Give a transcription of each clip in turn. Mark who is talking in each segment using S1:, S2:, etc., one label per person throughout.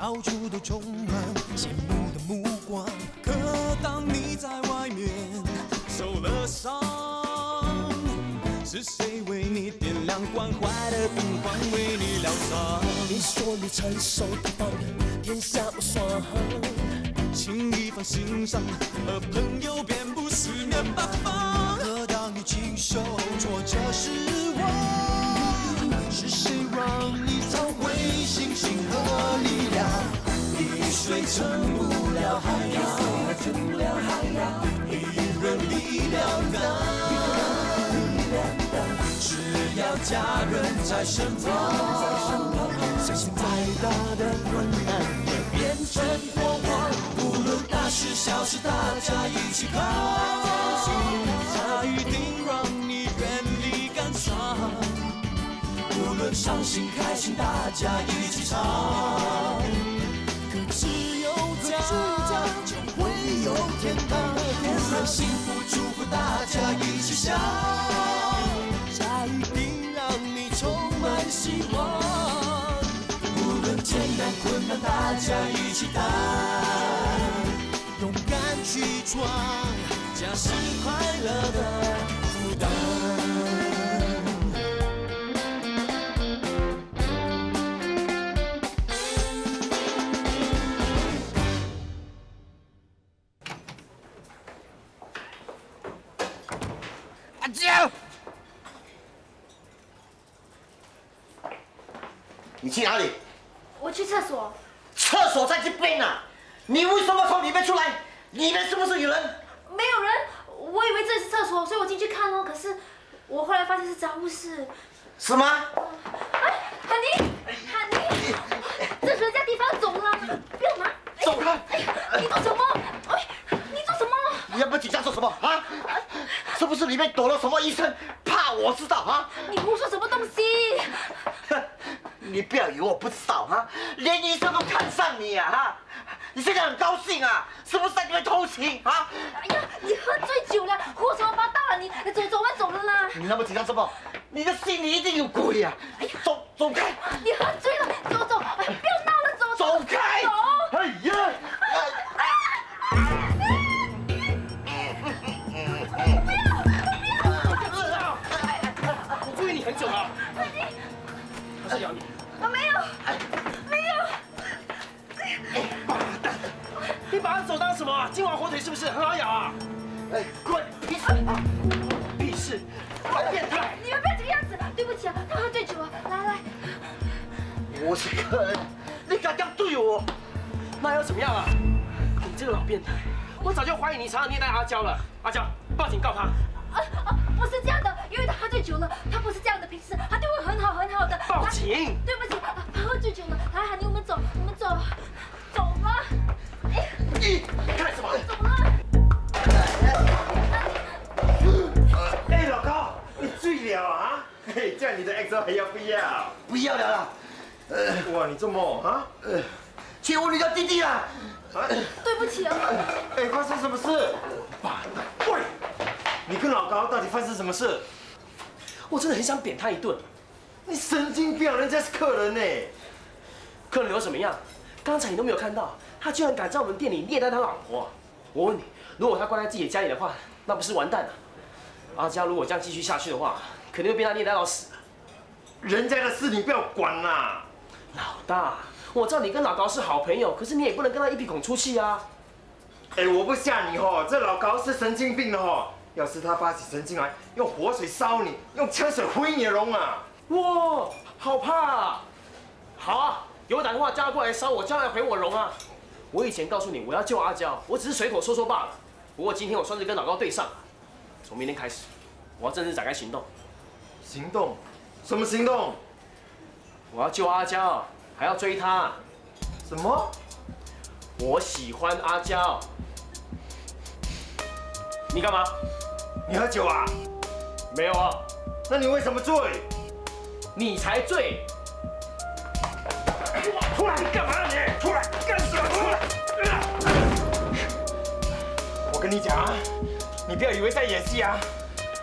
S1: 到处都充满羡慕的目光。可当你在外面受了伤，是谁为你点亮关怀的灯光，为你疗伤？
S2: 你说你成熟大方，天下无双，
S1: 轻易放心上，而朋友便不四面八方。可当你经受挫折失望，是谁让你找回信心和力量？一水撑不了海洋，一人力量大。只要家人在身旁，相信再大的困难也变成火光。无论大事小事，大家一起扛。它一定让你远离感伤。无论伤心开心，大家一起唱。可只有家，就会有天堂。无论幸福祝福，大家一起想。它一定让你充满希望。无论艰难困难，大家一起担，勇敢去闯，家是快乐的负担。
S3: 阿娇，你去哪里？
S4: 我去厕所。
S3: 厕所在这边啊！你为什么从里面出来？里面是不是有人？
S4: 没有人，我以为这是厕所，所以我进去看哦。可是我后来发现是杂物室。
S3: 什么？
S4: 哎，海尼，这人家地方走了，不要拿。
S3: 走开！
S4: 你做什么？哎，你做什么？
S3: 你要不紧张做什么啊？是不是里面躲了什么医生？怕我知道啊？
S4: 你胡说什么东西？
S3: 你不要以为我不知道哈，连医生都看上你啊哈！你现在很高兴啊？是不是在那边偷情啊？
S4: 哎呀，你喝醉酒了，胡说八道了！你走了啦！
S3: 你那么紧张什么？你的心里一定有鬼啊！走开！
S4: 你喝醉了，走，不要闹了，
S3: 走开！
S4: 走！
S3: 哎呀！
S2: 我注意你很久了。他是咬你。
S4: 没有。
S2: 你把他手当什么啊？金华火腿是不是很好咬啊？
S3: 哎，滚！屁事啊！
S2: 屁事！坏变态！
S4: 你们不要这个样子，对不起啊，他喝醉酒了。来，
S3: 我是客人，你敢这样对我？
S2: 那又怎么样啊？你这个老变态，我早就怀疑你常常虐待阿娇了。阿娇，报警告他。
S4: 不是这样的，因为他喝醉酒了，他不是这样的，平时他对我很好的。
S2: 报警！
S4: 对不起，他喝醉酒了。来，海尼，我们走吧。
S3: 你干什么？
S4: 走了。
S5: 哎，老高，你醉了啊？嘿，这样你的 XO 还要不要？
S3: 不要了啦！
S5: 哇，你这么啊？
S3: 去我女的弟弟啦！
S4: 对不起啊。
S5: 哎，发生什么事？喂，你跟老高到底发生什么事？
S2: 我真的很想扁他一顿。
S5: 你神经病，人家是客人呢。
S2: 客人有什么样？刚才你都没有看到，他居然敢在我们店里虐待他老婆。我问你，如果他关在自己的家里的话，那不是完蛋了？阿娇如果这样继续下去的话，肯定会被他虐待到死。
S5: 人家的事你不要管啦。
S2: 老大，我知道你跟老高是好朋友，可是你也不能跟他一鼻孔出气啊。
S5: 哎，我不吓你吼，这老高是神经病的吼。要是他发起神经来，用火水烧你，用枪水挥你的容啊！
S2: 哇，好怕啊！好啊，有胆的话叫他过来烧我，叫他回我容啊！我以前告诉你我要救阿娇，我只是随口说说罢了。不过今天我算是跟老高对上了，从明天开始，我要正式展开行动。
S5: 行动？什么行动？
S2: 我要救阿娇，还要追她。
S5: 什么？
S2: 我喜欢阿娇。你干嘛？
S5: 你喝酒啊？
S2: 没有啊。
S5: 那你为什么醉？
S2: 你才醉！
S5: 出来！你干嘛啊你？出来！干什么？出来！我跟你讲啊，你不要以为在演戏啊，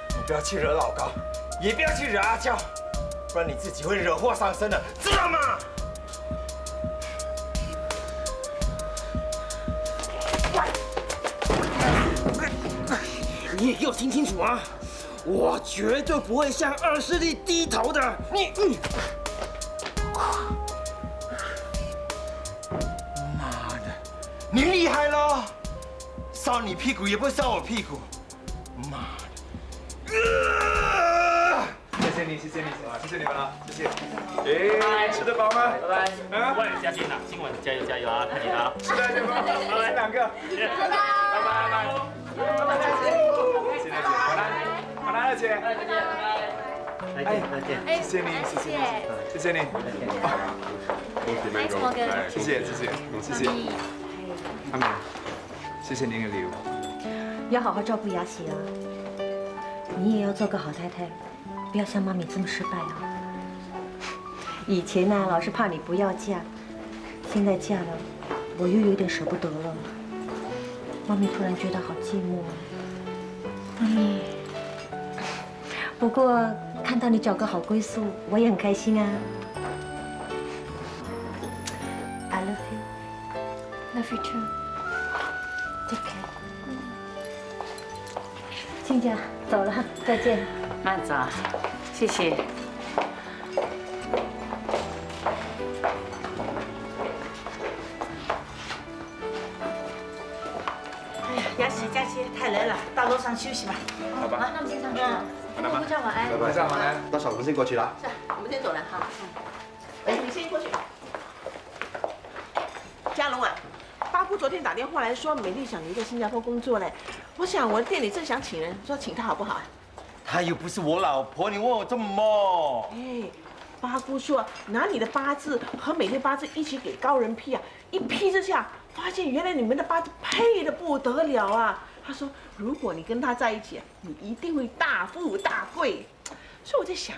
S5: 你不要去惹老高，也不要去惹阿娇，不然你自己会惹祸上身的，知道吗？
S2: 你也给我听清楚啊！我绝对不会向恶势力低头的。
S5: 妈的，你厉害了！烧你屁股也不烧我屁股，妈的！谢谢你，谢谢你啊，谢谢你们啊，谢谢。哎，吃得饱吗？拜拜。
S6: 万人加薪呐，今晚加油加油啊！看你的啊！
S5: 吃2个，吃2个。拜拜。拜拜。拜拜，姐。谢谢姐，晚安。晚安，二姐。
S6: 再见，拜拜。
S3: 再见，再见。
S5: 谢谢你，谢谢你，谢谢你。
S4: 哎，陈哥，
S5: 谢谢，谢谢，谢谢。阿明，谢谢您的礼物。
S7: 要好好照顾雅喜啊！你也要做个好太太，不要像妈咪这么失败啊！以前呢，老是怕你不要嫁，现在嫁了，我又有点舍不得了。妈咪突然觉得好寂寞啊。妈咪，不过看到你找个好归宿，我也很开心啊。I love you, love you too. Take care. 亲家走了，再见。
S8: 慢走，谢谢。
S9: 雅喜，佳琪，太冷了，到楼上休息吧。
S5: 好吧。
S4: 那我们先上去了。姑丈晚安。
S5: 拜拜，晚安。
S3: 到小龙先过去了。
S9: 是，我们先走了哈。哎，你先过去。嘉龙啊，巴布昨天打电话来说美丽想留在新加坡工作嘞。我想我的店里正想请人，说请她好不好啊？
S5: 她又不是我老婆，你问我这么？
S9: 哎，巴姑说拿你的八字和美丽八字一起给高人批啊，一批之下发现原来你们的八字配得不得了啊。他说如果你跟他在一起，你一定会大富大贵。所以我在想，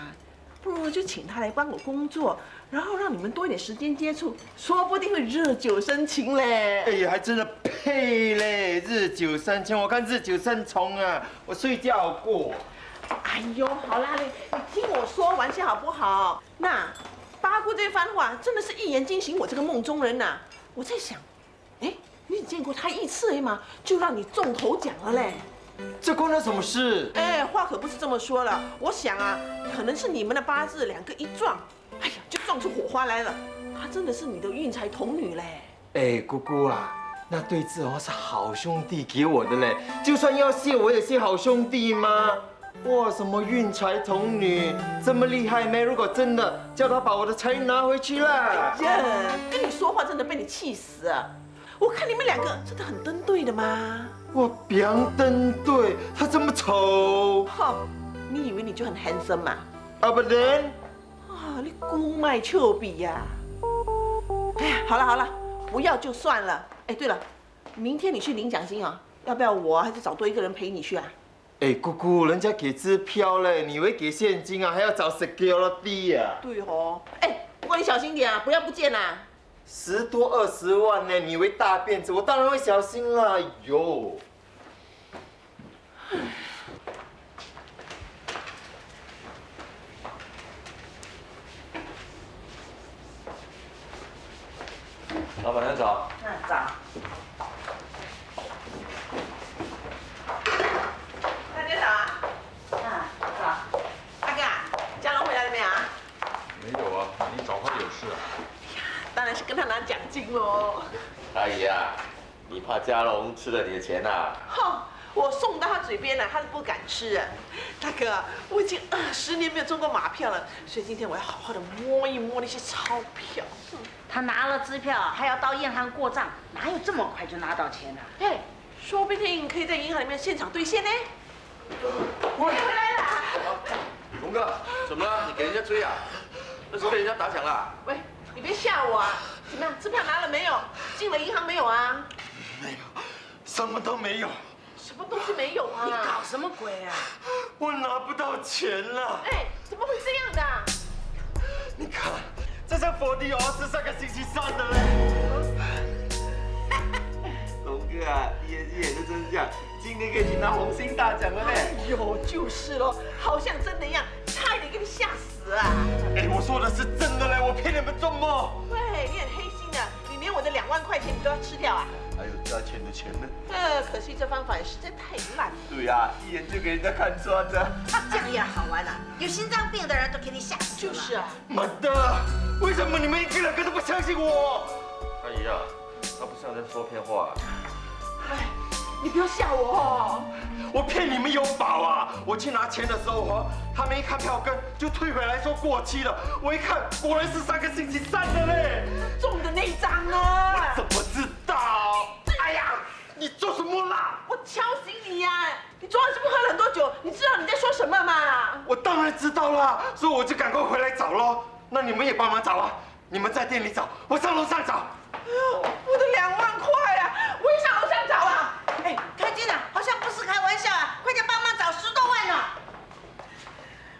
S9: 不如就请他来帮我工作，然后让你们多一点时间接触，说不定会日久生情嘞。
S5: 哎呀，还真的配嘞！日久生情，我看日久生虫啊！我睡觉好过。
S9: 哎呦，好啦，你听我说完先好不好？那八姑这番话真的是一言惊醒我这个梦中人呐、我在想，哎，你见过他一次而已嘛，就让你中头奖了嘞。
S5: 这关他什么事？
S9: 哎，话可不是这么说了。我想啊，可能是你们的八字两个一撞，哎呀，就撞出火花来了。她真的是你的运财童女嘞。
S5: 哎，姑姑啊，那对字哦是好兄弟给我的嘞，就算要谢我也谢好兄弟吗？哇，什么运财童女这么厉害没？如果真的叫他把我的财拿回去啦！
S9: 呀，跟你说话真的被你气死啊！我看你们两个真的很登对的嘛。
S5: 我不要登对，他这么丑。
S9: 哼，你以为你就很 handsome 嘛？
S5: 啊不然？
S9: 啊，你公卖丘比呀！哎呀，好了好了，不要就算了。哎，对了，明天你去领奖金啊，要不要我还是找多一个人陪你去啊？
S5: 哎，姑姑，人家给支票嘞，你以为给现金啊？还要找 security 啊？
S9: 对哦。哎，不过你小心点啊，不要不见啦。
S5: 10多20万呢，你以为大辫子？我当然会小心啦。哟。
S3: 老板娘早。
S9: 早。大家早啊。早。阿哥，嘉龙回来了没有啊？
S10: 没有啊，你找他有事啊？
S9: 当然是跟他拿奖金喽。
S11: 阿姨啊，你怕嘉龙吃了你的钱呐？
S9: 哼，我送到他嘴边了，他是不敢吃啊。大哥，我已经20年没有中过马票了，所以今天我要好好的摸一摸那些钞票。
S8: 他拿了支票，还要到银行过账，哪有这么快就拿到钱呢？
S9: 哎，说不定可以在银行里面现场兑现呢。我回来了。
S11: 龙哥，怎么了？你给人家追啊？那是被人家打响了。
S9: 喂，你别吓我啊！怎么样？支票拿了没有？进了银行没有啊？
S5: 没有，什么都没有。
S9: 什么东西没有啊？
S8: 你搞什么鬼啊？
S5: 我拿不到钱了。
S9: 哎，怎么会这样的？
S5: 你看，这张佛地哦是上个星期3的嘞。龙哥啊，演戏演的真像，今天可以去拿红星大奖了嘞。
S9: 哎呦，就是咯，好像真的一样，差一点给你吓死啊！
S5: 哎，我说的是真的嘞，我骗你们做梦。
S9: 喂，你很黑心的，你连我的2万块钱你都要吃掉啊？
S11: 还有他欠的钱呢。
S9: 可惜这方法实在太烂。
S11: 对呀，一眼就给人家看穿了。
S8: 这样也好玩啊！有心脏病的人都给你吓死了。
S9: 就是啊，
S5: 妈的，为什么你们一个两个都不相信我？
S11: 阿姨啊，他不是在说骗话。
S9: 哎，你不要吓我哦。
S5: 我骗你们有宝啊！我去拿钱的时候他们一看票根就退回来说过期了。我一看，果然是3个星期3的嘞。
S9: 中的那一张啊！
S5: 我怎么知道？哎呀，你做什么啦？
S9: 我敲醒你呀！你昨晚是不是喝了很多酒？你知道你在说什么吗？
S5: 我当然知道啦，所以我就赶快回来找咯。那你们也帮忙找啊！你们在店里找，我上楼上找。
S9: 我的2万块啊！我也上楼上找啊！
S8: 哎，开金啊，好像不是开玩笑啊！快点帮忙找10多万呢！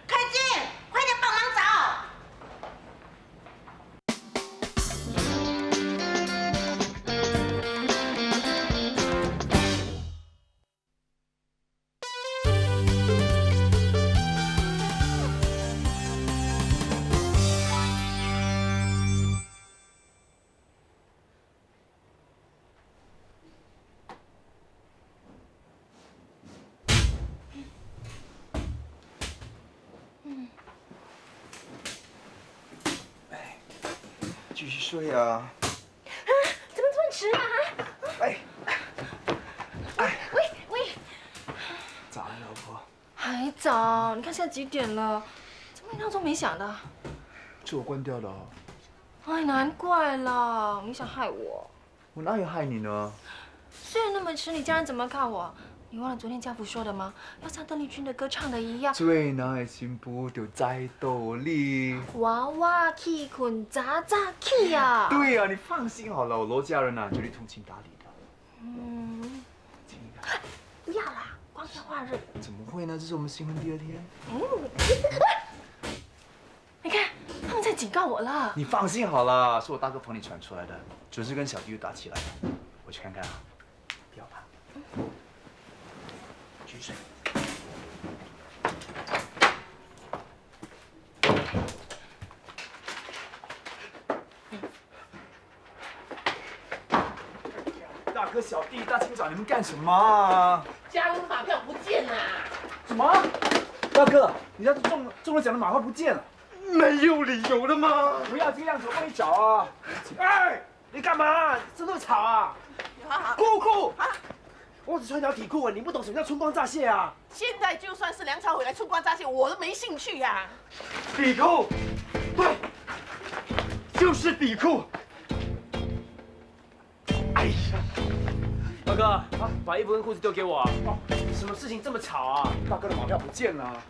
S8: 开金，快点帮忙找！
S5: 继续睡啊！
S4: 怎么这么迟啊？
S5: 哎，
S4: 喂，
S5: 早安，老婆。
S4: 还早，你看现在几点了？怎么连闹钟没响的？
S5: 是我关掉的哦。
S4: 哎，难怪了，你想害我？
S5: 我哪有害你呢？
S4: 睡得那么迟，你家人怎么看我？你忘了昨天家福说的吗？要像邓丽君的歌唱的一样。
S5: 最耐心不就在斗里。
S4: 娃娃起困早早起呀。
S5: 对呀，你放心好了，我罗家人啊，绝对通情达理的。亲一个。
S4: 不要啦，光天化日。
S5: 怎么会呢？这是我们新婚第2天。
S4: 你看，他们在警告我了。
S5: 你放心好了，是我大哥帮你传出来的，准是跟小弟又打起来了。我去看看啊，不要怕。继续睡。大哥、小弟，大清早你们干什么啊？
S9: 家人马票不见了。
S5: 什么？大哥，你家中了奖的马票不见了？没有理由的吗？不要这个样子，我帮你找啊！哎，你干嘛？这么吵啊！裤！啊！我只穿条底裤，你不懂什么叫春光乍泄啊！
S9: 现在就算是梁朝伟来春光乍泄，我都没兴趣呀。
S5: 底裤，对，就是底裤。哎呀，
S2: 大哥啊，把衣服跟裤子丢给我啊！什么事情这么吵啊？
S5: 大哥的马票不见了。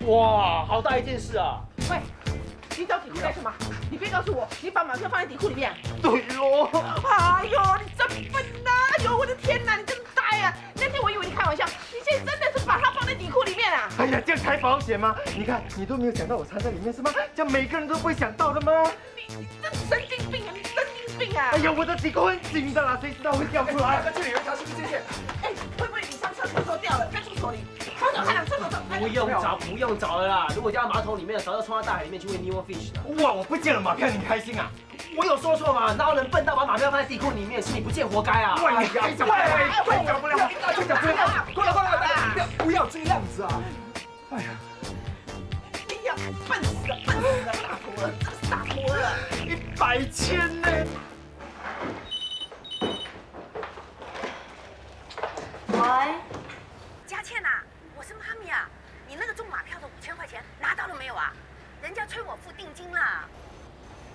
S2: 哇，好大一件事啊！
S9: 喂，你找底裤干什么？你别告诉我，你把马票放在底裤里面。
S5: 对喽。
S9: 哎呦，你真笨呐！哎呦，我的天哪，你真呆呀！那天我以为你开玩笑，你现在真的是把它放在底裤里面啊！
S5: 哎呀，这样才保险吗？你看，你都没有想到我藏在里面是吗？这样每个人都不会想到的吗？
S9: 你这神经病啊！你神经病啊！
S5: 哎呀，我的底裤很紧的啦，谁知道会掉出来？这里有一条，是不是这件？
S9: 哎，会不会你上厕所掉了，在厕所里？快走，快点，厕所走！
S2: 不用找了啦！如果掉到马桶里面，早就冲到大海里面去喂 Nemo Fish 了。
S5: 哇，我不见了马票，你开心啊？
S2: 我有说错吗？哪有人笨到把马票放在底裤里面？是你不见活该啊！
S5: 哇，你还讲不了，讲不了，过来，不要这样子啊！哎呀，
S9: 你呀，笨死了，大头儿，真是大头儿
S5: ！100千呢！
S4: 喂，
S8: 佳倩呐，我是妈咪啊，你那个中马票的5000块钱拿到了没有啊？人家催我付定金啦。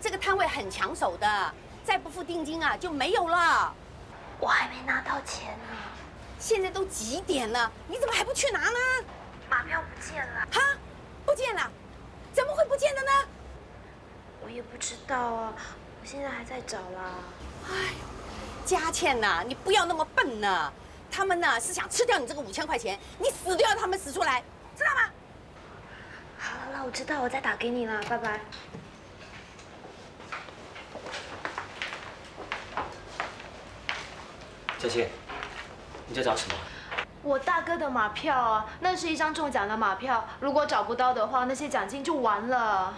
S8: 这个摊位很抢手的，再不付定金啊就没有了。
S4: 我还没拿到钱呢。
S8: 现在都几点了，你怎么还不去拿呢？
S4: 马票不见了。
S8: 哈，不见了？怎么会不见的呢？
S4: 我也不知道啊，我现在还在找啦。
S8: 哎，佳倩呐，你不要那么笨呢。他们呢是想吃掉你这个5000块钱，你死都要他们死出来，知道吗？
S4: 好了，我知道，我再打给你了，拜拜。
S2: 佳倩，你在找什么？
S4: 我大哥的马票啊，那是一张中奖的马票，如果找不到的话，那些奖金就完了。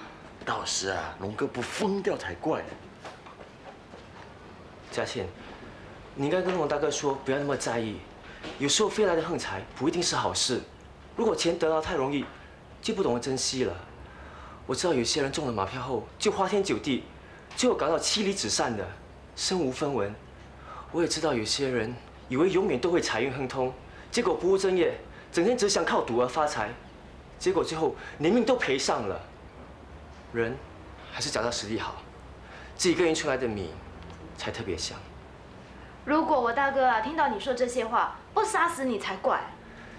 S11: 到时啊，龙哥不疯掉才怪。
S2: 佳倩，你应该跟龙大哥说，不要那么在意。有时候飞来的横财不一定是好事。如果钱得到太容易，就不懂得珍惜了。我知道有些人中了马票后就花天酒地，最后搞到妻离子散的，身无分文。我也知道有些人以为永远都会财运亨通，结果不务正业，整天只想靠赌而发财，结果最后连命都赔上了。人还是脚踏实地好，自己耕耘出来的米才特别香。
S4: 如果我大哥啊听到你说这些话，不杀死你才怪。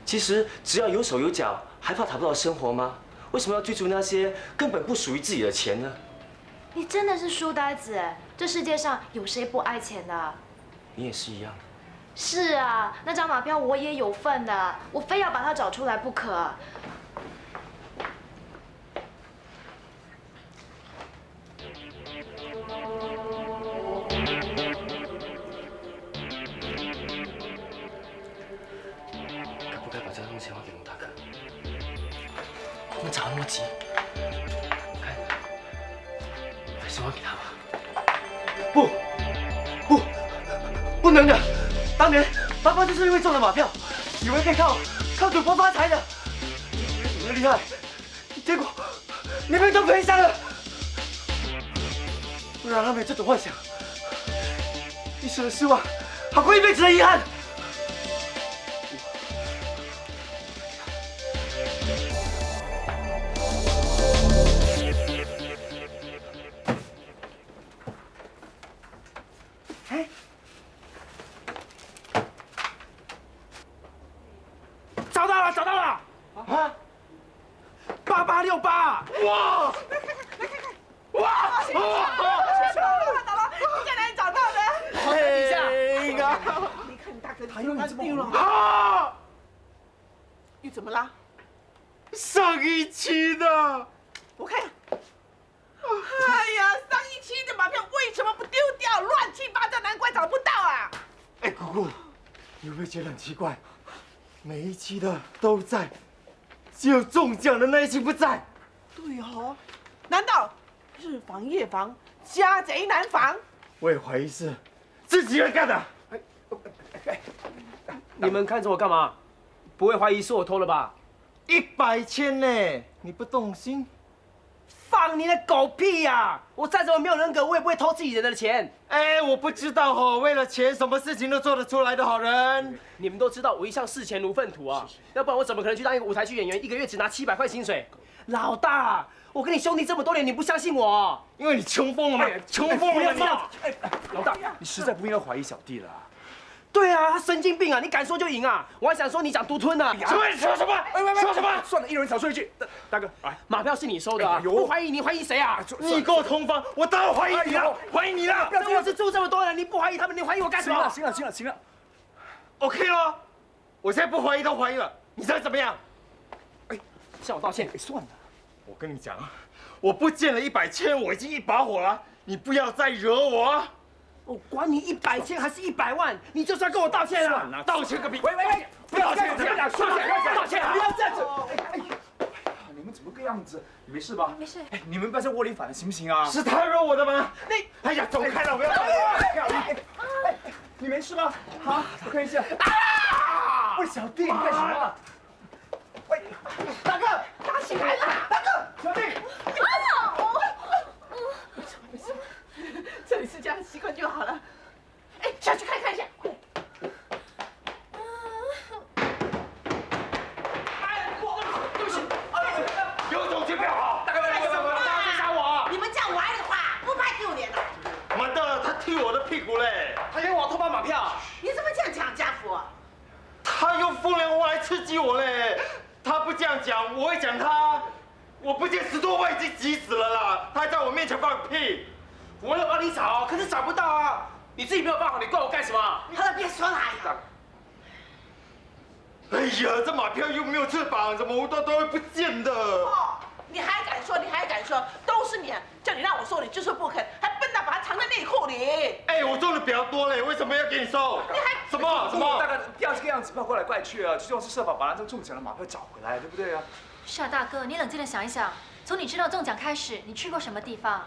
S2: 其实只要有手有脚，还怕讨不到生活吗？为什么要追逐那些根本不属于自己的钱呢？
S4: 你真的是书呆子哎！这世界上有谁不爱钱的？
S2: 你也是一样。
S4: 是啊，那张马票我也有份的，我非要把它找出来不可。
S2: 该不该把这张钱还给龙大哥？我们找那么急，还是还给他吧。不能的！当年爸爸就是因为中了马票，以为可以靠赌博发财的，赌得厉害，结果连命都赔上了。不然他没有这种幻想，一时的失望，好过一辈子的遗憾。
S1: 找到了！啊！8868！哇！哇！
S9: 找了！你在哪里找到的？
S1: 底下。
S9: 你看你大哥，
S1: 他用你这么
S9: 了
S1: 啊！
S9: 又怎么啦？
S1: 上一期的。
S9: 我看。哎呀，上一期的马票为什么不丢掉？乱七八糟，难怪找不到啊！
S5: 哎，姑姑，你会不会觉得很奇怪？每一期的都在，只有中奖的那一期不在。
S9: 对哦，难道日防夜防，家贼难防？
S5: 我也怀疑是自己人干的。
S2: 你们看着我干嘛？不会怀疑是我偷的吧
S5: ？100千呢，你不动心？
S2: 放你的狗屁呀！我再怎么没有人格，我也不会偷自己人的钱。
S5: 哎，我不知道哦，为了钱，什么事情都做得出来的好人。
S2: 你们都知道我一向视钱如粪土啊，要不然我怎么可能去当一个舞台剧演员，一个月只拿700块薪水？老大，我跟你兄弟这么多年，你不相信我？
S5: 因为你穷疯了嘛，穷疯了嘛！
S1: 老大，你实在不应该怀疑小弟了。
S2: 对啊，他神经病啊！你敢说就赢啊！我还想说你想独吞呢。
S5: 什么？说什么？说什么？
S1: 算了，一人少说一句。大哥，来，
S2: 马票是你收的啊！不怀疑你怀疑谁啊？
S5: 你跟我同房，我当然怀疑你了，怀疑你了。
S2: 我是住这么多人，你不怀疑他们，你怀疑我干什么？
S1: 行了。
S5: OK 了，我现在不怀疑都怀疑了，你想怎么样？
S2: 哎，向我道歉。
S1: 算了，
S5: 我跟你讲啊，我不见了100千，我已经一把火了，你不要再惹我啊！
S2: 我管你100千还是100万，你就是要跟我道歉啊！
S1: 算了，
S5: 道歉个屁！
S1: 喂，
S5: 不道歉！
S1: 道歉！不要这样子！你们怎么个样子？你没事吧？
S4: 没事。
S1: 哎，你们不要再窝里反了，行不行啊？
S5: 是他惹我的吗？哎呀，走开了，不要打我！
S1: 你没事吧？好，我看一下。啊！喂，小弟，你干什么？喂，大哥，
S9: 打起来了！
S1: 大哥，小弟。
S9: 没事，这里是这样，习惯就好了。哎，下去看一下。
S5: 对不起，有种就不要好。
S8: 大哥，干什么啊？
S2: 追杀我！
S8: 你们这样玩的话，不怕丢脸的？
S5: 完蛋了，他踢我的屁股嘞！
S2: 他以为我偷跑马票。
S8: 你怎么这样讲家父？
S5: 他用风凉话来刺激我嘞！他不这样讲，我会讲他。我不见10多万已经急死了啦，他还在我面前放屁。
S2: 我要帮你找，可是找不到啊！你自己没有办好，你怪我干什么？
S8: 好了，别说了。
S5: 哎呀，这马票又没有翅膀，怎么都会不见的？
S9: 哦，你还敢说，都是你，叫你让我收，你就是不肯，还笨到把它藏在内裤里。
S5: 哎，我中的比较多嘞，为什么要给你收？
S9: 你还
S5: 什么？
S1: 大哥，不要这个样子，不要怪来怪去啊！最重要是设法把那张中奖的马票找回来，对不对啊？
S12: 是啊，大哥，你冷静的想一想，从你知道中奖开始，你去过什么地方？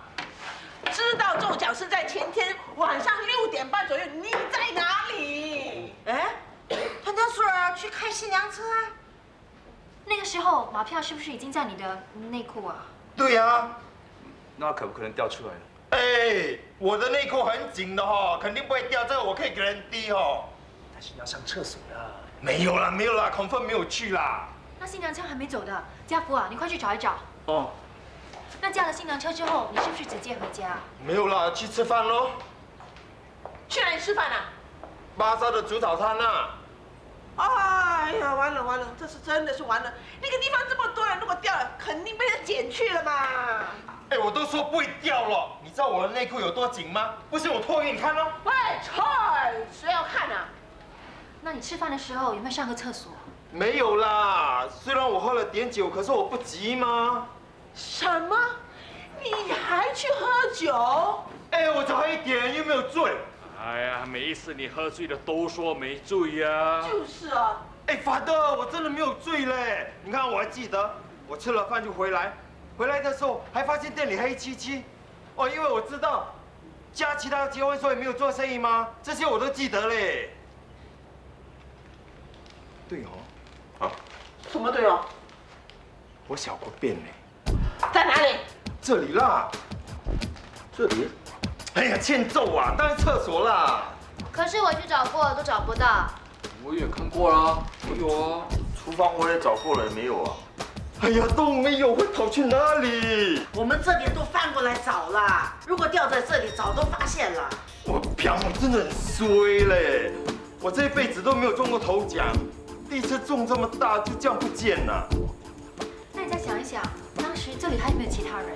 S9: 知道中奖是在前天晚上6点半左右，你在哪里？
S12: 时候马票是不是已经在你的内裤啊？
S5: 对呀。
S10: 那可不可能掉出来了？
S5: 哎，我的内裤很紧的哈，肯定不会掉，这个我可以 guarantee 哦。
S2: 但是你要上厕所的。
S5: 没有啦，没有啦，confirm 没有去啦。
S12: 那新娘车还没走的，家福啊，你快去找一找。
S5: 哦。
S12: 那驾了新娘车之后，你是不是直接回家？
S5: 没有啦，去吃饭喽。
S9: 去哪里吃饭啊？
S5: 巴萨的煮早餐啊。
S9: 哎呀，完了完了，这是真的是完了。那个地方这么多人，如果掉了，肯定被人捡去了嘛。
S5: 哎，我都说不会掉了，你知道我的内裤有多紧吗？不信我脱给你看哦。
S9: 喂，菜，谁要看啊？
S12: 那你吃饭的时候有没有上个厕所？
S5: 没有啦，虽然我喝了点酒，可是我不急吗？
S9: 什么？你还去喝酒？
S5: 哎，我只喝一点，又没有醉。
S6: 哎呀，每一次你喝醉了都说没醉呀。
S9: 就是啊。
S5: 哎，法德，我真的没有醉嘞。你看，我还记得，我吃了饭就回来，回来的时候还发现店里黑漆漆。哦，因为我知道，佳琪她结婚所以没有做生意吗？这些我都记得嘞。对哦。啊？
S9: 什么对哦？
S5: 我小过便嘞。
S9: 在哪里？
S5: 这里啦。这里？哎呀，欠揍啊！当然厕所啦。
S4: 可是我去找过了，都找不到。
S10: 我也看过啦，我有啊。
S11: 厨房我也找过了，没有啊。
S5: 哎呀，都没有，会跑去哪里？
S3: 我们这边都翻过来找啦，如果掉在这里，早都发现了。
S5: 我真的很衰嘞！我这一辈子都没有中过头奖，第一次中这么大，就这样不见了。
S12: 那你再想一想，当时这里还有没有其他人？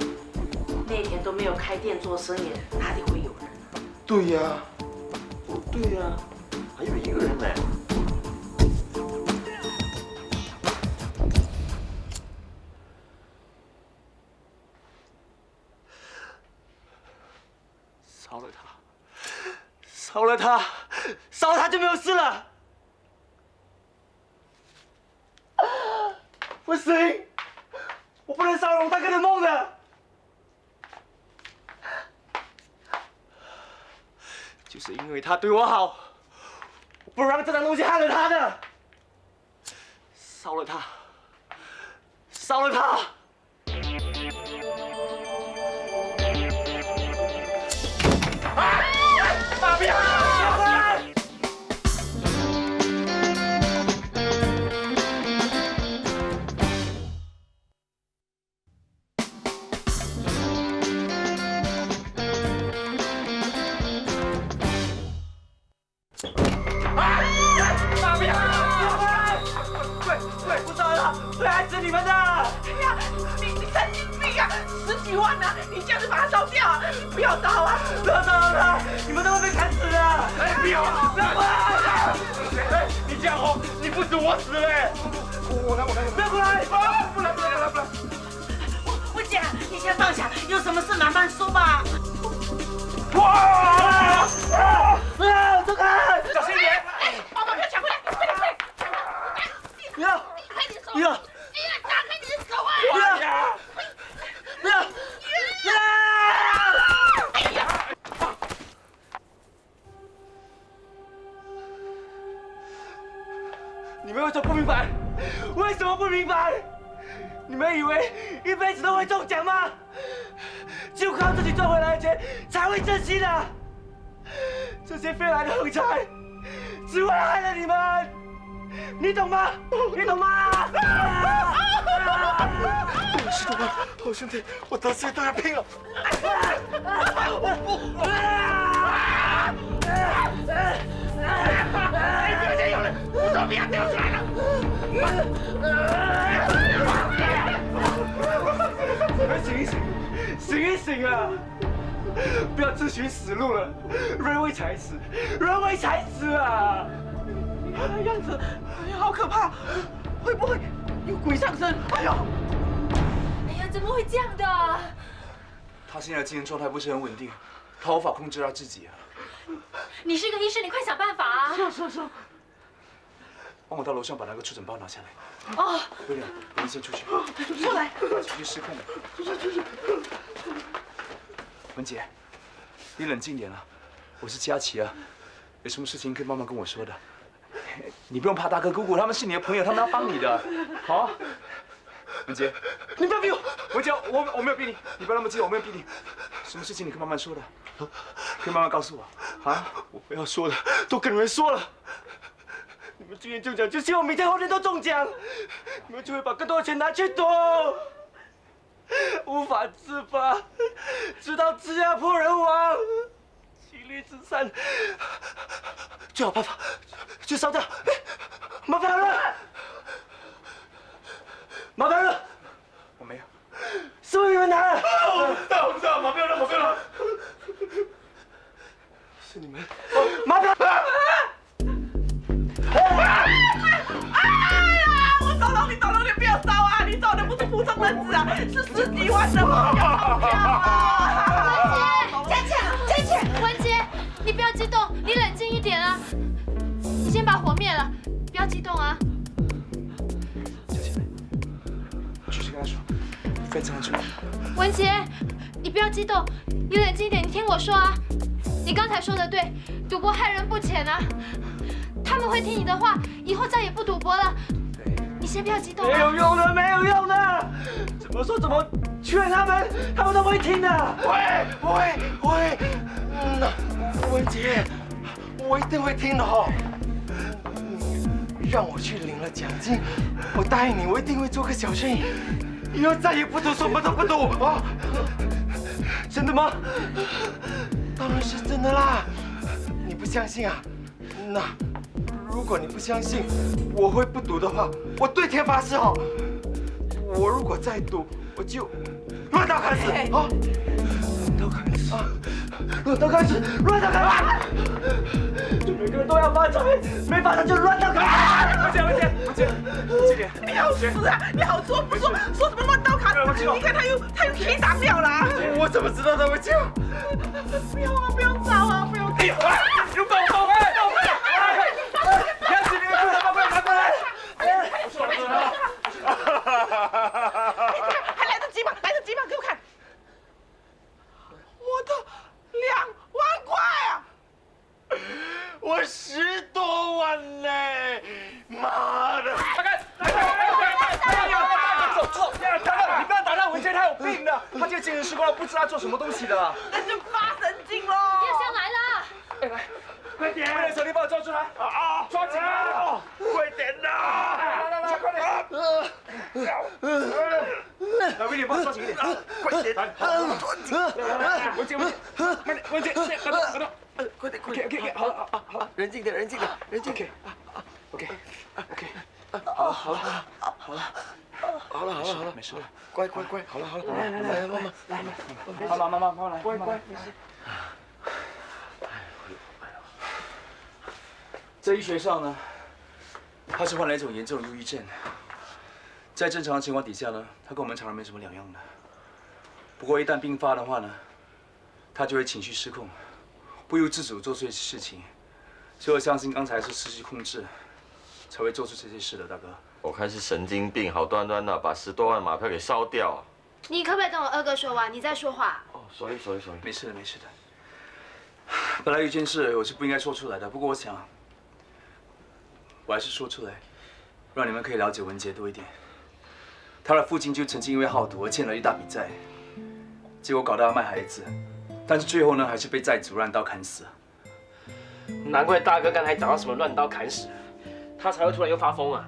S9: 那天都没有开店做生意，哪里会有人啊？
S5: 对呀，
S11: 对呀，还有一个人呢。
S2: 烧了他，烧了他，烧了他就没有事了。不行，我不能烧龙大哥的梦的。就是因为他对我好，我不让这张东西害了他的。烧了他，烧了他。马彪！马彪！对，不烧了，会害死你们的！
S9: 哎呀，你神经病啊！10几万啊！你这样子把它烧掉啊！你不要烧啊！
S2: 不要烧了，你们都会被砍死的！哎，不要！不要过来！哎，你这样吼，你不死我死嘞！我来！不要过来！不来！
S3: 文姐，你先放下，有什么事慢慢说吧。
S2: 哇！走开！小心一点！
S9: 哎，把马票抢回来！快点！
S2: 不要！
S9: 快点收！
S2: 不要！
S9: 你要打开你的手啊！
S2: 不要！不要！
S9: 哎呀！
S2: 你们为什么不明白？为什么不明白？你们以为一辈子都会中奖吗？就靠自己赚回来的钱才会珍惜的。这些飞来的横财，只会害了你们。你懂吗？你懂吗？石头哥，好兄弟，我得罪都要拼了！
S9: 不要再有了，我都不要掉出来了！
S2: 醒一醒，醒一醒啊！不要自寻死路了，人为财死，人为财死啊！
S9: 他的样子，哎呀，好可怕！会不会有鬼上身？哎呦！
S12: 哎呀，怎么会这样的？
S10: 他现在精神状态不是很稳定，他无法控制他自己啊。
S12: 你是个医生，你快想办法啊！
S9: 是。
S10: 帮我到楼上把那个触诊包拿下来。
S12: 哦。
S10: 不了，我们先出去。
S9: 出来。
S10: 出去试看。
S9: 出去。
S10: 文姐，你冷静点啊！我是佳琪啊，有什么事情可以慢慢跟我说的。你不用怕大哥姑姑，他们是你的朋友，他们要帮你的。好。文杰，你不要逼我！文杰，我没有逼你，你不要那么激动，我没有逼你。什么事情你可以慢慢说的，可以慢慢告诉我啊！
S2: 我不要说的都跟你们说了。你们今天中奖，就希望明天后天都中奖，你们就会把更多的钱拿去赌，无法自拔，直到自家破人亡，妻离子散。最好办法就烧掉，麻烦了，麻烦了。
S10: 我没有，
S2: 是不是你们拿了？
S5: 我不知道，麻烦了，麻烦了。
S2: 是你们，麻烦了。
S9: 我懂了，你懂了，你不要烧啊！你中的不是普通人子啊，是10几万的钞票啊！
S4: 佳倩，文杰，你不要激动，你冷静一点啊！你先把火灭了，不要激动啊！
S10: 小姐，继续跟他说，非常准。
S4: 文杰，你不要激动，你冷静一点，你听我说啊！你刚才说的对，赌博害人不浅啊！他们会听你的话，以后再也不赌博了。你先不要激动。
S2: 没有用的，没有用的。怎么说怎么劝他们，他们都不会听的。会。文杰，我一定会听的哦。让我去领了奖金，我答应你，我一定会做个小生意，以后再也不赌，什么都不赌啊！真的吗？当然是真的啦。你不相信啊？那。如果你不相信我会不赌的话，我对天发誓哦，我如果再赌，我就乱刀砍死啊！乱刀砍死啊！乱刀砍死！乱刀砍死！就每个人都要发财，没发财就乱刀砍死！
S10: 文杰，这边，
S9: 你好死啊！你好说不说，说什么乱刀砍死？你看他又提档了啦！
S2: 我怎么知道他会这样？
S9: 不要啊！不要找啊！不要！
S2: 哎呦！你放我！开始你们出来，快！
S9: 还来得及吗？给我看，我的2万块啊！
S2: 我10多万呢！妈的！
S10: 走！你不要打他，文杰他有病的，他这个精神失控，不知道他做什么东西的。
S9: 那就发神经喽！
S4: 叶香来了。
S10: 来，快点！快点，手，你把我抓出来！抓紧啊！
S2: 快点呐！
S10: 来，快点！来，威廉，帮我抓紧一点！
S2: 快点！
S10: 来，文杰，慢点，文杰，
S2: 快点！好，冷静点。OK，好了，
S10: 没事了，
S2: 乖，好了，来，
S10: 慢慢来，乖，没事。在医学上呢，他是患了一种严重的忧郁症，在正常的情况底下呢，他跟我们常人没什么两样的。不过一旦病发的话呢，他就会情绪失控，不由自主做出一些事情，所以我相信刚才是失去控制，才会做出这些事的，大哥。
S11: 我看是神经病，好端端的把10多万马票给烧掉。
S4: 你可不可以跟我2哥说完？你在说话。
S11: 哦，sorry，
S10: 没事的。本来有件事我是不应该说出来的，不过我想，我还是说出来，让你们可以了解文杰多一点。他的父亲就曾经因为好赌而欠了一大笔债，结果搞到要卖孩子，但是最后呢，还是被债主乱刀砍死。
S2: 难怪大哥刚才讲到什么乱刀砍死，他才会突然又发疯啊！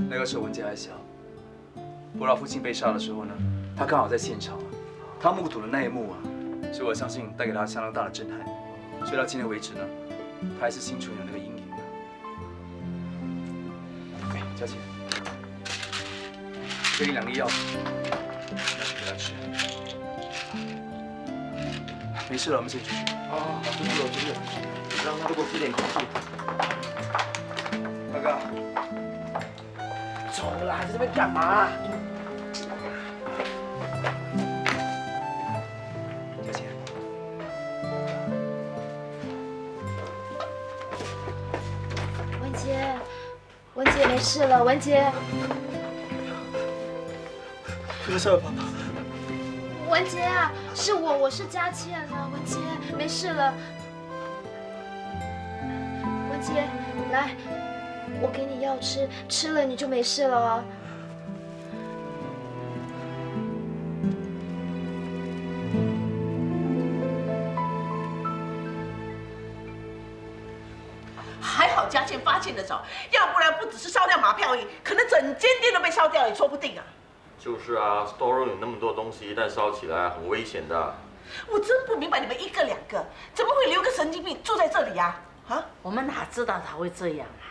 S10: 那个时候文杰还小，不知道父亲被杀的时候呢，他刚好在现场，他目睹了那一幕啊，所以我相信带给他相当大的震撼。所以到今天为止呢，他还是心存有那个阴影的。哎，佳琪，给你2粒药，拿去给他吃。没事了，我们先出去。
S2: 出去，让他多给我吸点空气。
S10: 大哥。
S2: 走啦，在这边干嘛？
S10: 小姐，
S4: 文杰没事了，文杰。
S2: 没事了，爸爸。
S4: 文杰啊，是我是佳倩啊，文杰没事了。文杰，来。我给你药吃，吃了你就没事了哦。
S9: 还好嘉倩发现得早，要不然不只是烧掉马票而已，可能整间店都被烧掉也说不定啊。
S11: 就是啊 ，store room 有那么多东西，一旦烧起来很危险的。
S9: 我真不明白你们一个两个怎么会留个神经病住在这里呀？啊，
S8: 我们哪知道他会这样啊？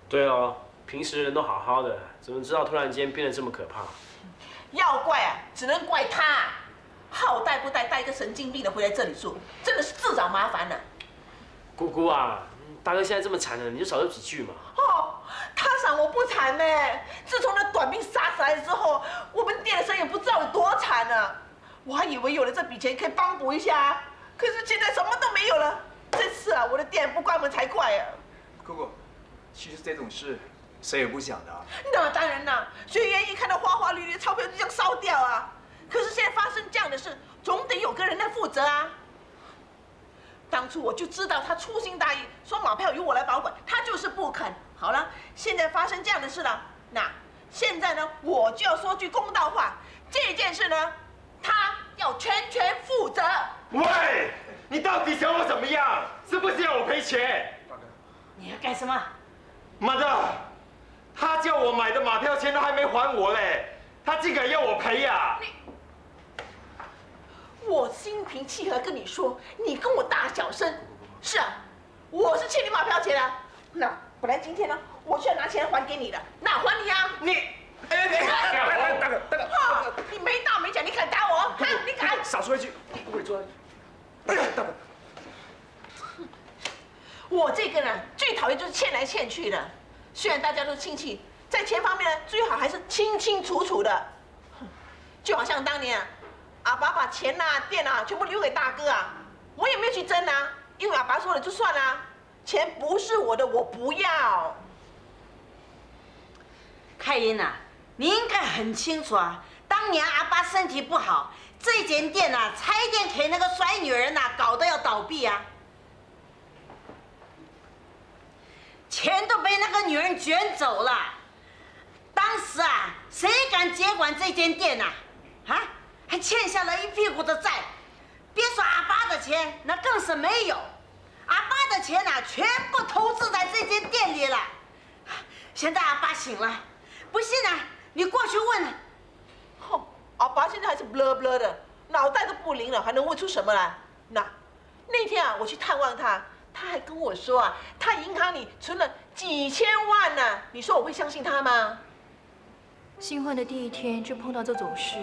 S2: 对哦，平时人都好好的，怎么知道突然间变得这么可怕？
S9: 要怪啊，只能怪他，好带不带一个神经病的回来这里住，真的是自找麻烦了。
S2: 姑姑啊，大哥现在这么惨了，你就少说几句嘛。
S9: 哦，他想我不惨呢。自从那短命杀死来之后，我们店的生意不知道有多惨呢。我还以为有了这笔钱可以帮补一下，可是现在什么都没有了。这次啊，我的店不关门才怪啊！
S10: 姑姑，其实这种事谁也不想的啊。
S9: 那当然啦，谁愿意看到花花绿绿的钞票就这样烧掉啊？可是现在发生这样的事，总得有个人来负责啊。当初我就知道他粗心大意，说马票由我来保管，他就是不肯。好了，现在发生这样的事了，那现在呢，我就要说句公道话，这件事呢，他要全权负责。
S5: 喂，你到底想我怎么样？是不是要我赔钱？
S8: 你要干什么？
S5: 妈的，他叫我买的马票钱都还没还我嘞，他竟敢要我赔呀！
S9: 我心平气和跟你说，你跟我大小声。是啊，我是欠你马票钱啊。那本来今天呢，我就要拿钱还给你的，哪还你啊？你，
S5: 大哥，
S9: 你没大没小，你敢打我？啊，你敢？
S2: 少说一句，不会做。
S5: 大哥，
S9: 我这个人最讨厌就是欠来欠去的。虽然大家都亲戚，在钱方面呢，最好还是清清楚楚的。就好像当年啊，阿爸把钱啊、店啊全部留给大哥啊，我也没有去争啊，因为阿爸说了就算啦，钱不是我的，我不要。
S8: 凯英啊，你应该很清楚啊，当年阿爸身体不好，这间店啊，差一点给那个衰女人啊搞得要倒闭啊，钱都被那个女人卷走了。当时啊，谁敢接管这间店啊？啊，还欠下了一屁股的债。别说阿爸的钱，那更是没有。阿爸的钱啊，全部投资在这间店里了。现在阿爸醒了，不信啊，你过去问。
S9: 哼，阿爸现在还是 blur blur 的，脑袋都不灵了，还能问出什么来？那天啊，我去探望他，他还跟我说啊，他银行里存了几千万呢。你说我会相信他吗？
S12: 新婚的第一天就碰到这种事，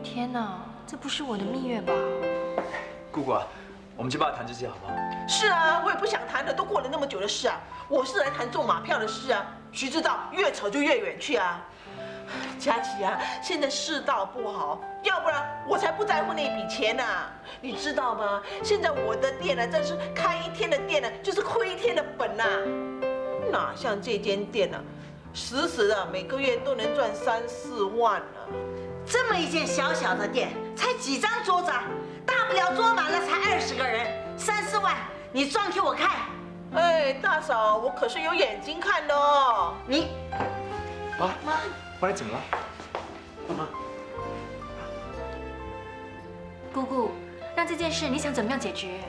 S12: 天哪，这不是我的蜜月吧？
S10: 姑姑啊，我们就不要谈这些好不好？
S9: 是啊，我也不想谈的，都过了那么久的事啊，我是来谈中马票的事啊，谁知道越扯就越远去啊。佳琪啊，现在世道不好，要不然我才不在乎那笔钱呢。你知道吗？现在我的店呢，真是开一天的店呢，就是亏一天的本呐。哪像这间店呢，死死的每个月都能赚3、4万呢。
S8: 这么一间小小的店，才几张桌子，大不了坐满了才20个人，3、4万，你赚给我看。
S9: 哎，大嫂，我可是有眼睛看的哦。
S8: 你，
S10: 啊，妈，你怎么了？
S2: 妈妈，
S12: 姑姑，那这件事你想怎么样解决？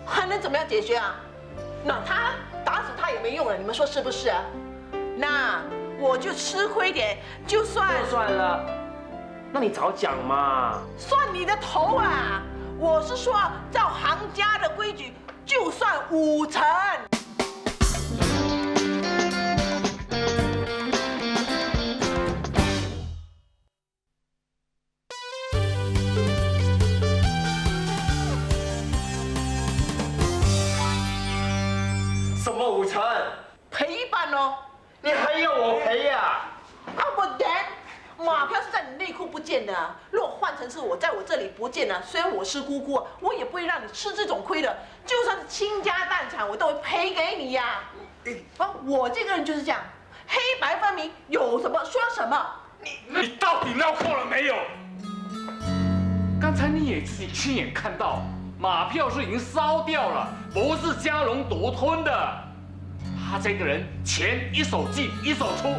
S9: 还能怎么样解决啊？那他打死他也没用了，你们说是不是啊？那我就吃亏点，就算
S2: 了，那你早讲嘛。
S9: 算你的头啊！我是说，照行家的规矩，就算5成。
S5: 什么5成？
S9: 赔一半哦。
S5: 你还要我赔呀？
S9: 啊不然，马票是在你内裤不见的啊。如果换成是我在我这里不见了，虽然我是姑姑，我也不会让你吃这种亏的。就算是倾家荡产，我都会赔给你呀。啊，我这个人就是这样，黑白分明，有什么说什么。
S6: 你到底闹够了没有？刚才你也自己亲眼看到，马票是已经烧掉了，不是嘉荣独吞的。他这个人钱一手进一手出，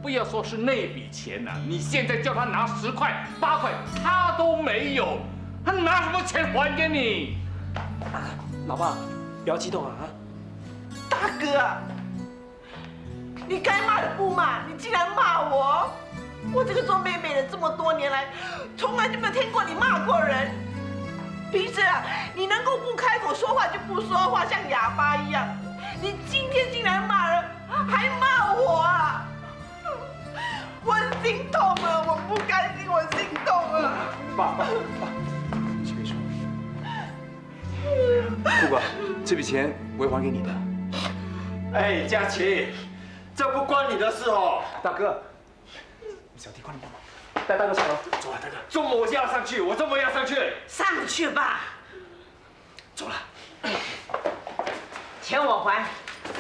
S6: 不要说是那笔钱呐，你现在叫他拿10块8块，他都没有，他拿什么钱还给你？
S2: 老爸，不要激动啊！
S9: 大哥啊，你该骂的不骂，你竟然骂我！我这个做妹妹的这么多年来，从来就没有听过你骂过人。平时啊，你能够不开口说话就不说话，像哑巴一样。你今天竟然骂人，还骂我啊！我心痛啊，我不甘心，我心痛啊！
S10: 爸，你别说。姑姑，这笔钱我会还给你的。
S5: 哎，佳琪，这不关你的事哦。
S10: 大哥，小弟，快点帮忙，带大哥上楼。走了，大哥。
S5: 周末我就要上去，我周末要上去。
S9: 上去吧。
S10: 走了。
S9: 钱我还。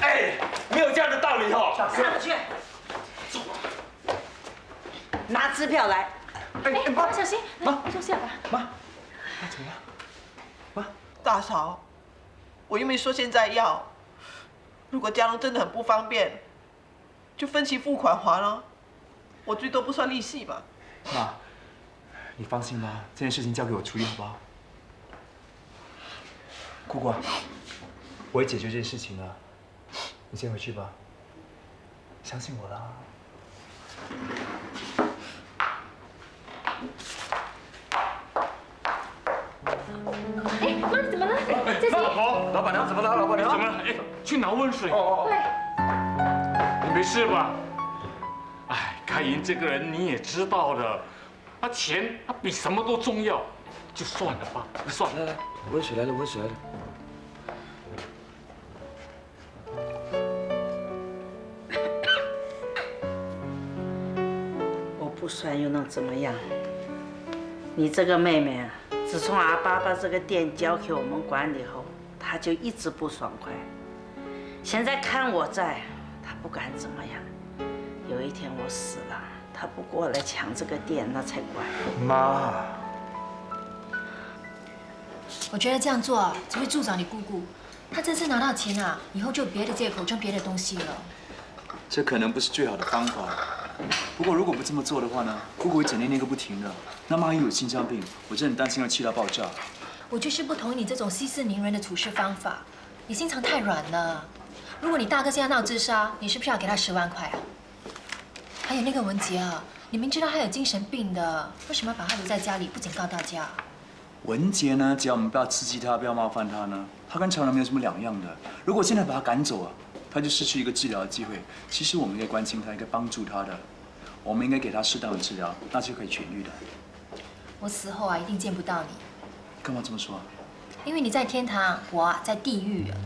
S5: 哎，没有这样的道理哦。
S9: 上去。
S5: 走。
S9: 拿支票来。
S12: 哎，妈，小心，妈，坐下吧。
S10: 妈，怎么了？妈，
S9: 大嫂，我又没说现在要。如果家龙真的很不方便，就分期付款还了，我最多不算利息吧。
S10: 妈，你放心吧，这件事情交给我处理，好不好？姑姑，我会解决这件事情的，你先回去吧，相信我啦。
S12: 哎，妈，你怎么了？佳琪。
S11: 好，老板娘怎么了？老板娘
S6: 怎么了？哎，去拿温水。
S11: 哦。
S6: 你没事吧？哎，开银这个人你也知道的，他钱他比什么都重要，就算了吧，算了。
S10: 来，温水来了，温水来了。
S13: 我不酸又能怎么样？你这个妹妹啊，自从阿爸把这个店交给我们管理后，她就一直不爽快。现在看我在，她不敢怎么样。有一天我死了，她不过来抢这个店，那才怪。
S10: 妈，
S12: 我觉得这样做啊，只会助长你姑姑。她这次拿到钱啊，以后就有别的借口赚别的东西了。
S10: 这可能不是最好的方法。不过如果不这么做的话呢，姑姑会整天念个不停的。那妈又有心脏病，我真的很担心要气到爆炸。
S12: 我就是不同意你这种息事宁人的处事方法，你心肠太软了。如果你大哥现在闹自杀，你是不是要给他10万块啊？还有那个文杰啊，你明知道他有精神病的，为什么要把他留在家里，不警告大家？
S10: 文杰呢，只要我们不要刺激他，不要冒犯他呢，他跟常人没有什么两样的。如果现在把他赶走啊，他就失去一个治疗的机会。其实我们应该关心他，应该帮助他的，我们应该给他适当的治疗，那就可以痊愈的。
S12: 我死后啊，一定见不到你。
S10: 干嘛这么说啊？
S12: 因为你在天堂，我啊在地狱啊。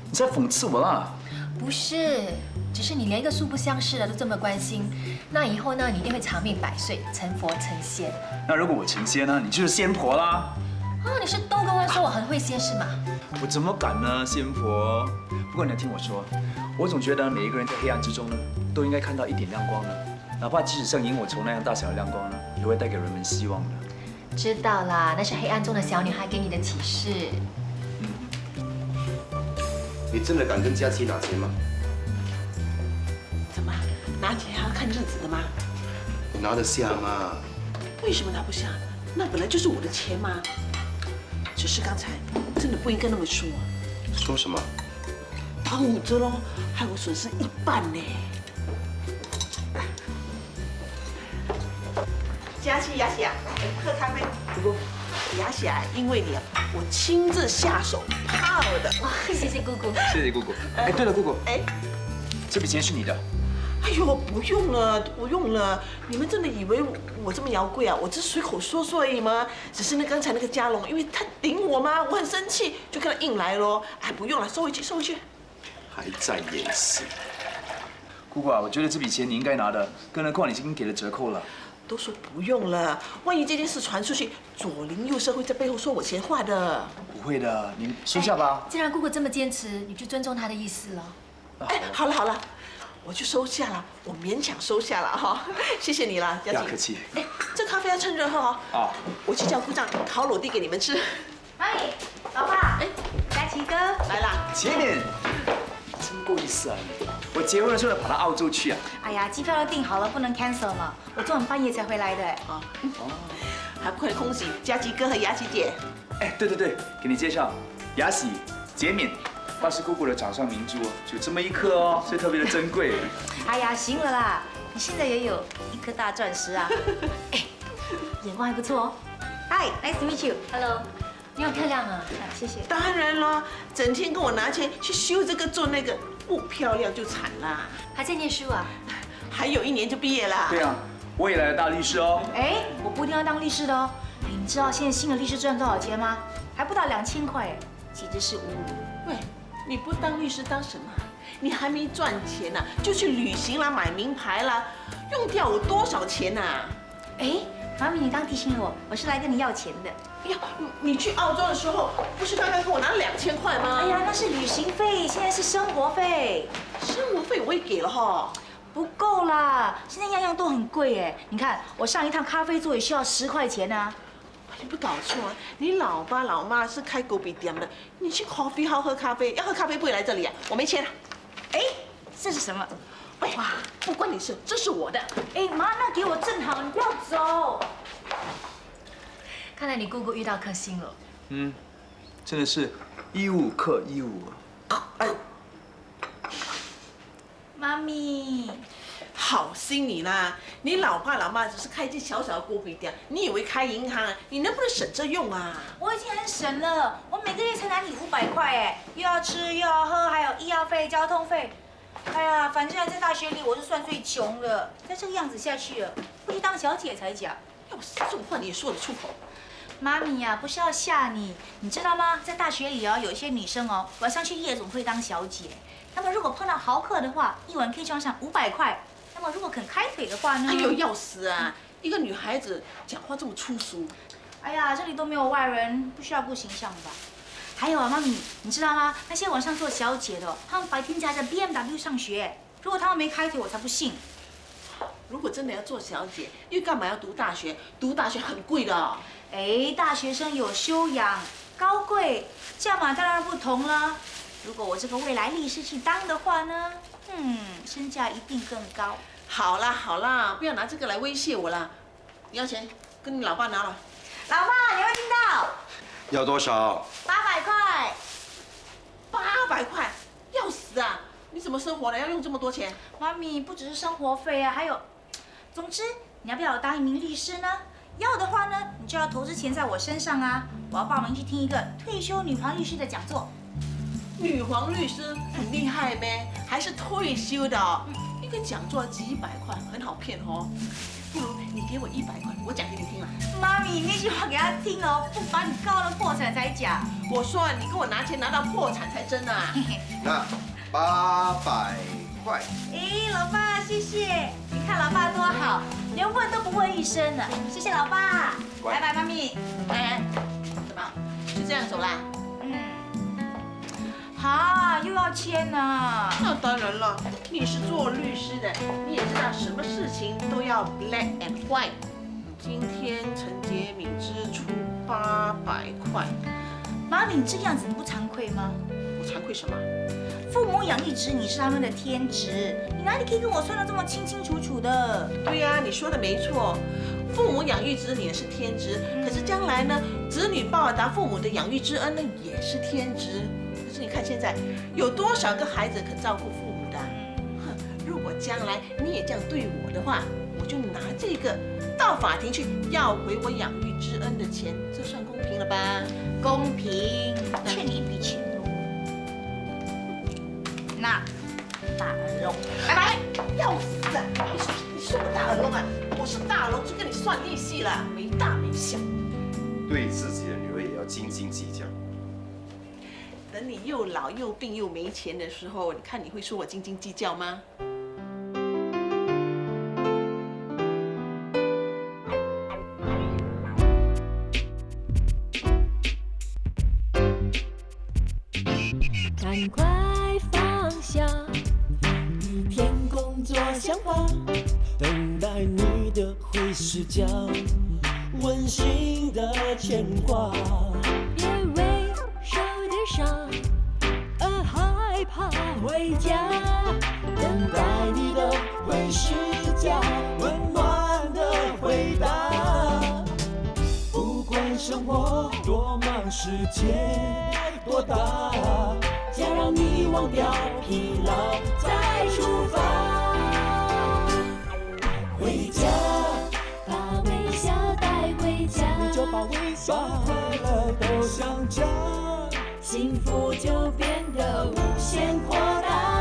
S10: 你在讽刺我啦？
S12: 不是，只是你连一个素不相识的都这么关心，那以后呢，你一定会长命百岁，成佛成仙。
S10: 那如果我成仙呢？你就是仙婆啦。
S12: 哦，你是都跟我说我很会仙是吗？
S10: 我怎么敢呢，仙婆？不过你要听我说，我总觉得每一个人在黑暗之中呢，都应该看到一点亮光的，哪怕即使像萤火虫那样大小的亮光呢，也会带给人们希望的。
S12: 知道啦，那是黑暗中的小女孩给你的启示。
S11: 你真的敢跟佳琪拿钱吗？
S9: 怎么拿钱还要看日子的吗？
S11: 我拿得下吗？
S9: 为什么拿不下？那本来就是我的钱嘛。只是刚才真的不应该那么说。
S11: 说什么？
S9: 打5折喽，害我损失1半呢。佳琪、雅喜啊，喝咖啡。不，雅喜啊，因为你啊，我亲自下手泡的。
S12: 哇，谢谢姑姑。
S10: 谢谢姑姑。哎，对了，姑姑，哎，这笔钱是你的。
S9: 哎呦，不用了，不用了。你们真的以为我这么摇贵啊？我只是随口说说而已嘛。只是刚才那个嘉龙，因为他顶我嘛，我很生气，就跟他硬来咯。哎，不用了，收回去，收回去。
S11: 还在演戏。
S10: 姑姑啊，我觉得这笔钱你应该拿的，更何况你已经给了折扣了。
S9: 都说不用了，万一这件事传出去，左邻右舍会在背后说我闲话的。
S10: 不会的，你收下吧。
S12: 既然姑姑这么坚持，你就尊重她的意思了。
S9: 哎，好了好了，我就收下了，我勉强收下了哈，谢谢你了，佳琪。
S10: 不要客气。
S9: 哎，这咖啡要趁热喝哦。
S10: 啊。
S9: 我去叫姑丈烤裸地给你们吃。
S8: 哎，老爸，哎，佳琪哥
S9: 来啦。
S10: 前面。真不够意思啊你！我结婚的时候跑到澳洲去啊。
S8: 哎呀，机票都订好了，不能 cancel 嘛。我昨晚半夜才回来的。
S9: 啊。哦。还不快恭喜佳琪哥和雅琪姐。
S10: 哎，对对对，给你介绍，雅喜、杰敏。爸是姑姑的掌上明珠，就这么一颗哦，所以特别的珍贵。
S14: 哎呀，行了啦，你现在也有1颗大钻石啊！哎，眼光还不错哦。Hi，nice to meet you。Hello，
S12: 你好漂亮啊！
S14: 谢谢。
S9: 当然了，整天跟我拿钱去修这个做那个，不漂亮就惨啦。
S12: 还在念书啊？
S9: 还有1年就毕业啦。
S10: 对啊，未来的大律师哦。
S14: 哎，我不一定要当律师的哦。哎，你知道现在新的律师赚多少钱吗？还不到2000块哎，简直是侮辱。
S9: 喂，你不当律师当什么？你还没赚钱呢，就去旅行啦，买名牌啦，用掉我多少钱呐？
S14: 哎，妈咪，你刚提醒了我是来跟你要钱的。
S9: 哎呀，你去澳洲的时候，不是刚刚跟我拿了2000块吗？
S14: 哎呀，那是旅行费，现在是生活费。
S9: 生活费我也给了哈。
S14: 不够啦，现在样样都很贵哎。你看，我上一趟咖啡座也需要10块钱啊。
S9: 你不搞错啊！你老爸老妈是开狗笔店的，你去 coffee house 喝咖啡，要喝咖啡不会来这里啊？我没钱。
S14: 哎，这是什么？
S9: 哇，不关你事，这是我的。
S14: 哎妈，那给我正好，你不要走。
S12: 看来你姑姑遇到颗星了。
S10: 真的是衣物克衣物啊！哎，
S14: 妈咪，
S9: 好心你啦！你老爸老妈只是开间小小的锅笔店，你以为开银行啊？你能不能省着用啊？
S14: 我已经很省了，我每个月才拿你500块哎，又要吃又要喝，还有医药费、交通费。哎呀，反正在大学里我是算最穷的，再这个样子下去了，不去当小姐才假。
S9: 要是这种话你也说得出口？
S14: 妈咪呀，不是要吓你，你知道吗？在大学里哦，有一些女生哦，晚上去夜总会当小姐。那么如果碰到豪客的话，一晚可以赚上500块。那么如果肯开腿的话呢？
S9: 哎呦，要死啊！一个女孩子讲话这么粗俗。
S14: 哎呀，这里都没有外人，不需要顾形象吧？还有啊，妈咪，你知道吗？那些晚上做小姐的，她们白天驾着 BMW 上学。如果她们没开腿，我才不信。
S9: 如果真的要做小姐，又干嘛要读大学？读大学很贵的。
S14: 哎，大学生有修养，高贵，价码当然不同了。如果我这个未来律师去当的话呢，身价一定更高。
S9: 好啦好啦，不要拿这个来威胁我啦。你要钱，跟你老爸拿了。
S14: 老爸，你会听到？
S5: 要多少
S14: 800块。
S9: 800块，要死啊！你怎么生活呢？要用这么多钱？
S14: 妈咪，不只是生活费啊，还有，总之，你要不要当一名律师呢？要的话呢，你就要投资钱在我身上啊！我要报名去听一个退休女皇律师的讲座。
S9: 女皇律师很厉害呗，还是退休的哦。一个讲座几百块，很好骗哦。不如你给我100块，我讲给你听啊。
S14: 妈咪，那句话给他听哦，不把你告了破产才假。
S9: 我说你跟我拿钱拿到破产才真啊。
S5: 那800块。
S14: 哎，老爸，谢谢。你看老爸多好，连问都不问一声呢。谢谢老爸，拜拜，妈咪。
S9: 哎，怎么就这样走啦？
S14: 哈，又要签呢？
S9: 那当然了，你是做律师的，你也知道什么事情都要 black and white。今天陈洁敏支出800块。
S14: 妈咪，你这个样子你不惭愧吗？
S9: 我惭愧什么？
S14: 父母养育子女是他们的天职，你哪里可以跟我算得这么清清楚楚的？
S9: 对呀，你说的没错，父母养育子女是天职，可是将来呢，子女报答父母的养育之恩呢，也是天职。可是你看现在有多少个孩子肯照顾父母的？如果将来你也这样对我的话，我就拿这个到法庭去要回我养育之恩的钱，这算公平了吧？
S14: 公平，欠你一笔钱喽。那大耳窿，拜拜。
S9: 要死啊！你说我大耳窿啊？我是大龙，就跟你算利息了，没大没小。
S5: 对自己的女儿也要斤斤计较。
S9: 等你又老又病又没钱的时候，你看你会说我斤斤计较吗？
S1: 赶快放下一天工作想法，等待你的回视角，温馨的牵挂。别为受点伤而害怕回家，等待你的回视角，温暖的回答。不管生活多忙，世界多大，家让你忘掉疲劳再出发。回家，把微笑带回家，你就把微笑快乐都想家，幸福就变得无限扩大。